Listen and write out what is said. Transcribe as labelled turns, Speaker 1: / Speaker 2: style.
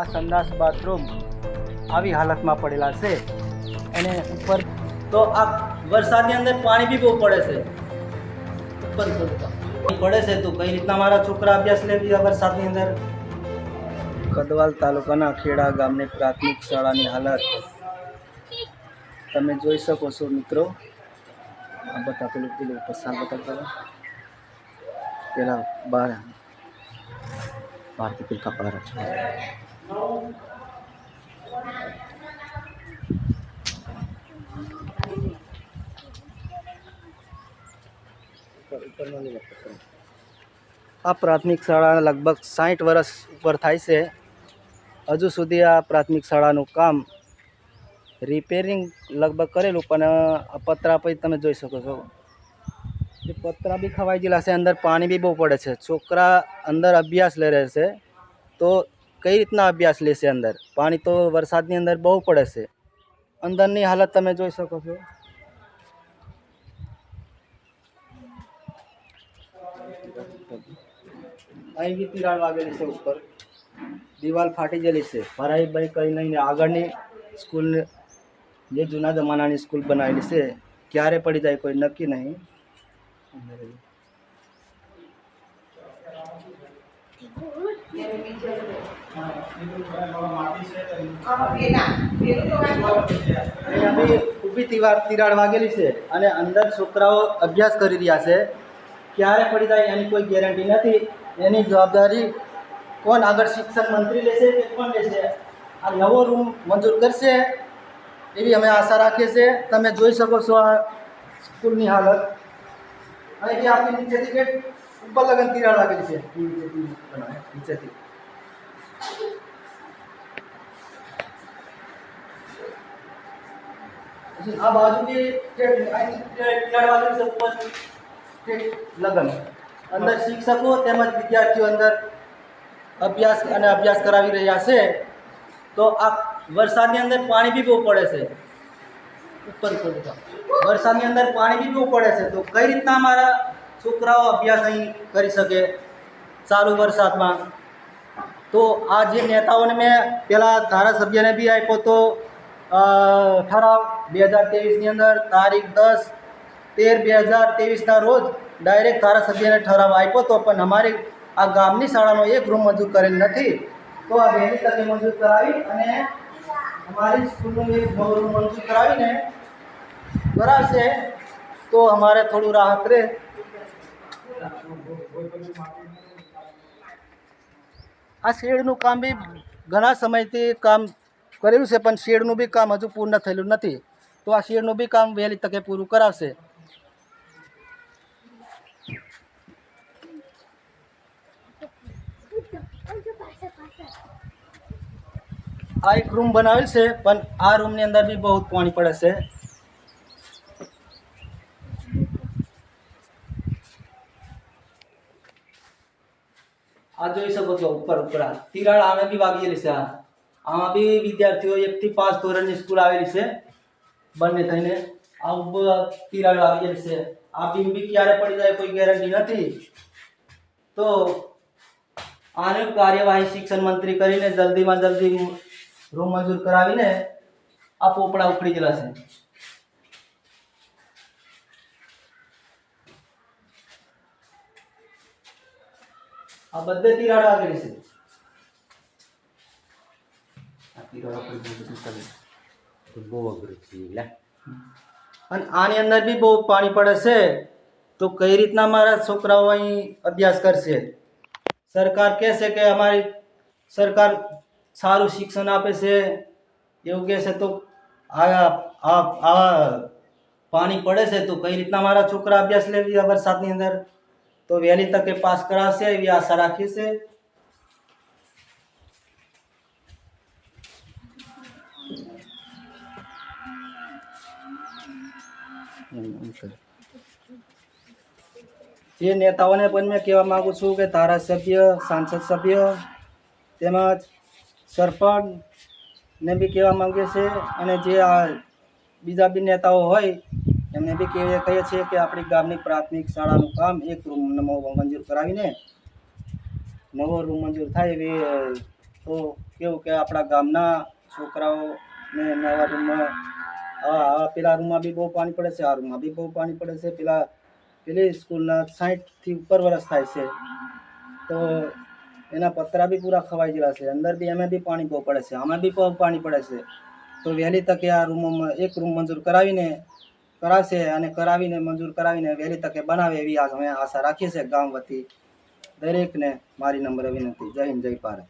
Speaker 1: આ સંડાસ બાથરૂમ આવી હાલતમાં પડેલા છે અને ઉપર તો આ વરસાદની અંદર પાણી બી બહુ પડે છે ઉપર પડે છે તો કઈ રીતના મારા છોકરા અભ્યાસ લે વરસાદની અંદર। કદવાલ તાલુકાના ખેડા ગામની પ્રાથમિક શાળાની હાલત તમે જોઈ શકો છો મિત્રો। આ બતા પેલું પસાર બતા પેલા બહારથી પેલ કપડા છે। આ પ્રાથમિક શાળા લગભગ 60 વર્ષ ઉપર થાય છે। હજુ સુધી આ પ્રાથમિક શાળાનું કામ રિપેરિંગ લગભગ કરેલું પણ પતરા પછી તમે જોઈ શકો છો એ પતરા બી ખવાઈ ગયેલા છે। અંદર પાણી બી બહુ પડે છે। છોકરા અંદર અભ્યાસ લઈ રહે છે તો કઈ રીતના અભ્યાસ લેશે? અંદર પાણી તો વરસાદની અંદર બહુ પડે છે। અંદરની હાલત તમે જોઈ શકો છો। અહીં બી તિરાડ વાગેલી છે ઉપર, દિવાલ ફાટી ગયેલી છે। ભરાઈ ભાઈ કંઈ નહીં। આગળની સ્કૂલ જે જૂના જમાનાની સ્કૂલ બનાવેલી છે ક્યારે પડી જાય કોઈ નક્કી નહીં। ઊભી તિરાડ વાગેલી છે અને અંદર છોકરાઓ અભ્યાસ કરી રહ્યા છે। ક્યારે પડી જાય એની કોઈ ગેરંટી નથી। એની જવાબદારી કોણ આગળ શિક્ષણ મંત્રી લેશે કે કોણ લેશે? આ નવો રૂમ મંજૂર કરશે એવી અમે આશા રાખીએ છીએ। તમે જોઈ શકો છો આ સ્કૂલની હાલત। અહીંથી આપણી નીચેથી ગેટ ઉપર લગન તિરાડ વાગેલી છે નીચેથી। આ બાજુ બી તિરાડ વાગેલી છે ઉપર લગન। અંદર શિક્ષકો તેમજ વિદ્યાર્થીઓ અંદર અભ્યાસ કરાવી રહ્યા છે તો આ વરસાદની અંદર પાણી બી બહુ પડે છે ઉપર વરસાદની અંદર પાણી બી બહુ પડે છે તો કઈ રીતના અમારા છોકરાઓ અભ્યાસ અહીં કરી શકે ચાલુ વરસાદમાં? તો આ જે નેતાઓને મેં પેલા ધારાસભ્યને બી આપ્યો તો ઠરાવ 2023ની અંદર તારીખ 10/13/2023ના રોજ ડાયરેક્ટ ધારાસભ્યને ઠરાવ આપ્યો હતો પણ અમારી આ ગામની શાળાનો એક રૂમ મંજૂર કરેલ નથી। તો આ વહેલી તકે મંજૂર કરાવી અને અમારી સ્કૂલનું એક નવો રૂમ મંજૂર કરાવીને કરાવશે તો અમારે થોડું રાહત રહે। આ શેડનું કામ બી ઘણા સમયથી કામ કરેલું છે પણ શેડનું બી કામ હજુ પૂર્ણ થયેલું નથી તો આ શેડનું બી કામ વહેલી તકે પૂરું કરાવશે। આ એક રૂમ બનાવેલ છે પણ આ રૂમની અંદર બી બહુ પાણી પડે છે। આ જોઈ શકો છો ઉપર તિરાડ આમે બી વાગેલી છે। આમાં બી વિદ્યાર્થીઓ 1 થી 5 ધોરણની સ્કૂલ આવેલી છે બંને થઈને। આ ઉપર તિરાડ વાગેલી છે। આ બીમ બી ક્યારે પડી જાય કોઈ ગેરંટી નથી। તો આની કાર્યવાહી શિક્ષણ મંત્રી કરીને જલ્દીમાં જલ્દી રૂમ મંજૂર કરાવીને આ પોપડા ઉખડી ગયેલા છે। આ બધે તિરાડ વાગેલી છે। આ તિરાડ બહુ અઘરું છે અને આની અંદર બી બહુ પાણી પડે છે તો કઈ રીતના મારા છોકરાઓ અહીં અભ્યાસ કરશે? સરકાર કહેશે કે અમારી સરકાર સારું શિક્ષણ આપે છે એવું કહેશે તો આવા પાણી પડે છે તો કઈ રીતના મારા છોકરા અભ્યાસ લે વરસાદની અંદર? તો વહેલી તકે પાસ કરાવશે એવી આશા રાખીએ છીએ। જે નેતાઓને પણ મેં કહેવા માગું છું કે ધારાસભ્ય, સાંસદ સભ્ય તેમજ સરપંચને બી કહેવા માગીએ છીએ અને જે આ બીજા બી નેતાઓ હોય એમને બી કહીએ છીએ કે આપણી ગામની પ્રાથમિક શાળાનું કામ એક રૂમ મંજૂર કરાવીને નવો રૂમ મંજૂર થાય એવી તો કેવું કે આપણા ગામના છોકરાઓને નવા રૂમમાં પેલા રૂમમાં બી બહુ પાણી પડે છે, આ રૂમમાં બી બહુ પાણી પડે છે. પેલી સ્કૂલના 60થી ઉપર વર્ષ થાય છે, તો એના પતરા બી પૂરા ખવાઈ ગયેલા છે. અંદર બી અમે બી પાણી બહુ પડે છે, આમાં બી બહુ પાણી પડે છે. તો વહેલી તકે આ રૂમમાં એક રૂમ મંજૂર કરાવશે અને મંજૂર કરાવીને વહેલી તકે બનાવે એવી અમે આશા રાખીએ છીએ. ગામ વતી દરેકને મારી નમ્ર વિનંતી. જય હિન્દ, જય ભારત.